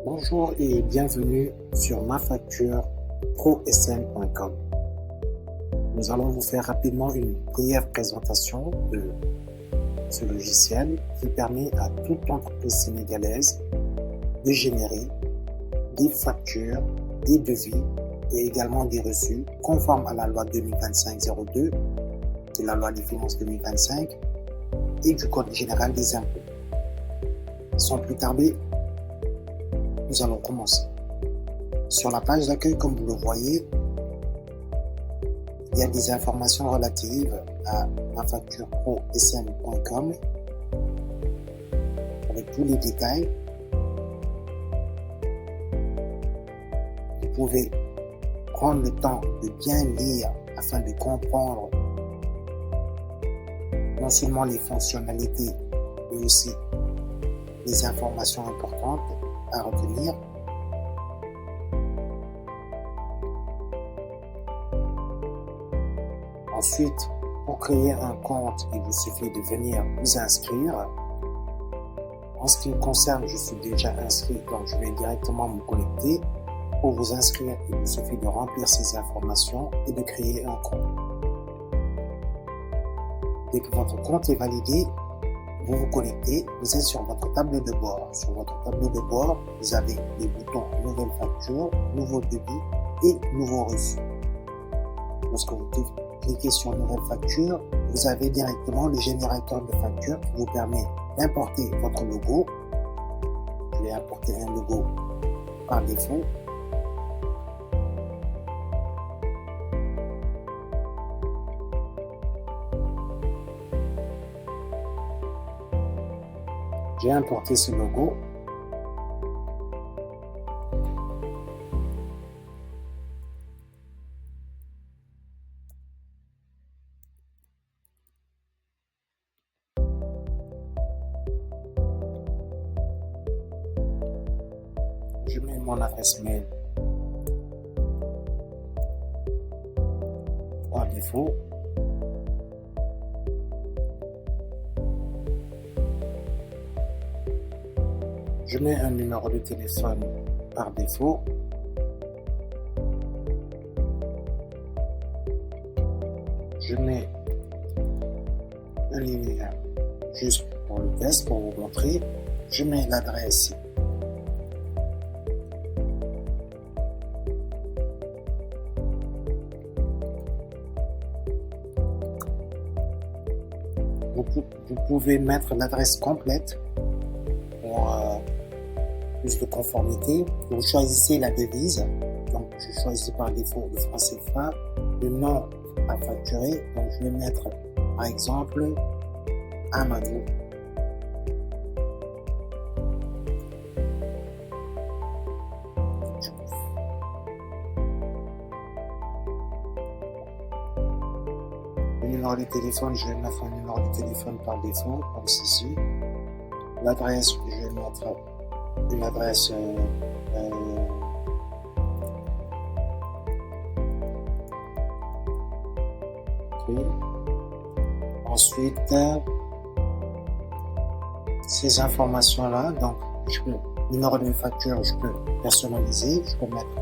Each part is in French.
Bonjour et bienvenue sur mafactureprosm.com. Nous allons vous faire rapidement une brève présentation de ce logiciel qui permet à toute entreprise sénégalaise de générer des factures, des devis et également des reçus conformes à la loi 2025-02, de la loi des finances 2025 et du Code général des impôts. Sans plus tarder, nous allons commencer. Sur la page d'accueil, comme vous le voyez, il y a des informations relatives à mafactureprosm.com avec tous les détails. Vous pouvez prendre le temps de bien lire afin de comprendre non seulement les fonctionnalités, mais aussi les informations importantes à retenir. Ensuite, pour créer un compte, il vous suffit de venir vous inscrire. En ce qui me concerne, je suis déjà inscrit, donc je vais directement me connecter. Pour vous inscrire, il vous suffit de remplir ces informations et de créer un compte. Dès que votre compte est validé, vous vous connectez, vous êtes sur votre tableau de bord. Sur votre tableau de bord, vous avez les boutons Nouvelle facture, Nouveau devis et Nouveau reçu. Lorsque vous cliquez sur Nouvelle facture, vous avez directement le générateur de facture qui vous permet d'importer votre logo. Je vais importer un logo par défaut. J'ai importé ce logo. Je mets mon adresse mail par défaut. Je mets un numéro de téléphone par défaut. Je mets un lien juste pour le test, pour vous montrer. Je mets l'adresse. Vous pouvez mettre l'adresse complète pour plus de conformité. Vous choisissez la devise. Donc, je choisis par défaut le franc CFA. Le nom à facturer. Donc, je vais mettre, par exemple, Amadou. Le numéro de téléphone, je vais mettre un numéro de téléphone par défaut, comme ceci. L'adresse, je vais mettre une adresse ensuite ces informations là, donc numéro de facture, je peux personnaliser, je peux mettre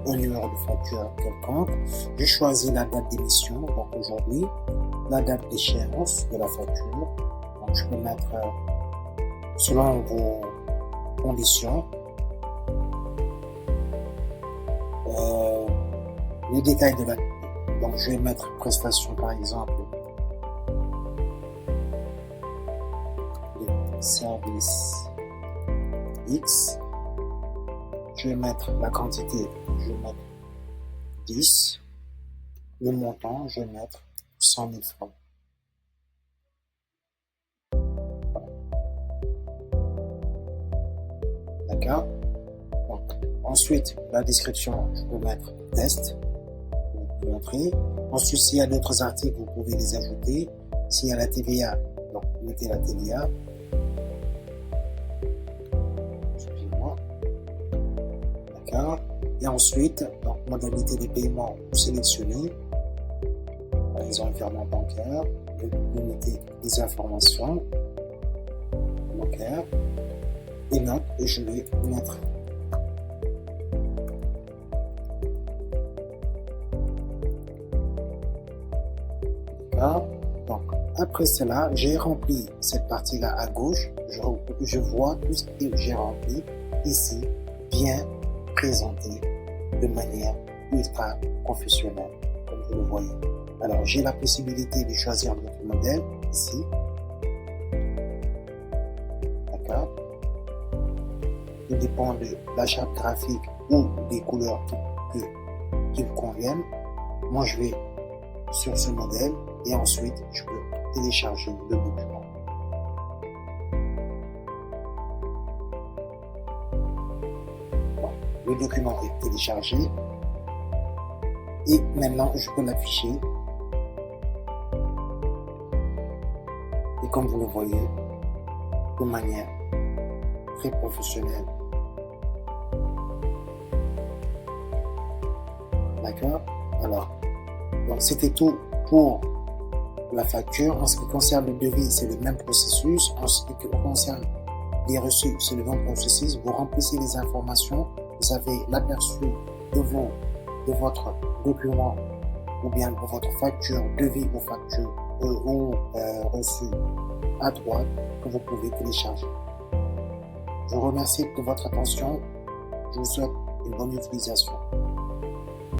un numéro de facture quelconque. Je choisis la date d'émission, donc aujourd'hui, la date d'échéance de la facture, donc je peux mettre selon vos conditions les détails de la. Donc je vais mettre prestation par exemple de service X. Je vais mettre la quantité, je vais mettre 10. Le montant, je vais mettre 100 000 francs. D'accord. Donc, ensuite, la description, je peux mettre test pour vous montrer. Ensuite, s'il y a d'autres articles, vous pouvez les ajouter. S'il y a la TVA, donc mettez la TVA. Excusez-moi. D'accord. Et ensuite, donc, modalité de paiement, vous sélectionnez. Par exemple, virement bancaire. Vous mettez les informations bancaires. une note et je vais mettre. D'accord. Donc, après cela, j'ai rempli cette partie-là à gauche. Je vois tout ce que j'ai rempli ici, bien présenté de manière ultra professionnelle, comme vous le voyez. Alors, j'ai la possibilité de choisir notre modèle ici. D'accord. Tout dépend de la charte graphique ou des couleurs qui vous conviennent. Moi, je vais sur ce modèle et ensuite, je peux télécharger le document. Bon, le document est téléchargé et maintenant, je peux l'afficher. Et comme vous le voyez, de manière très professionnelle. D'accord? Alors, donc c'était tout pour la facture. En ce qui concerne le devis, c'est le même processus. En ce qui concerne les reçus, c'est le même processus. Vous remplissez les informations. Vous avez l'aperçu de votre document ou bien de votre facture, devis ou facture ou reçu à droite que vous pouvez télécharger. Je vous remercie pour votre attention. Je vous souhaite une bonne utilisation.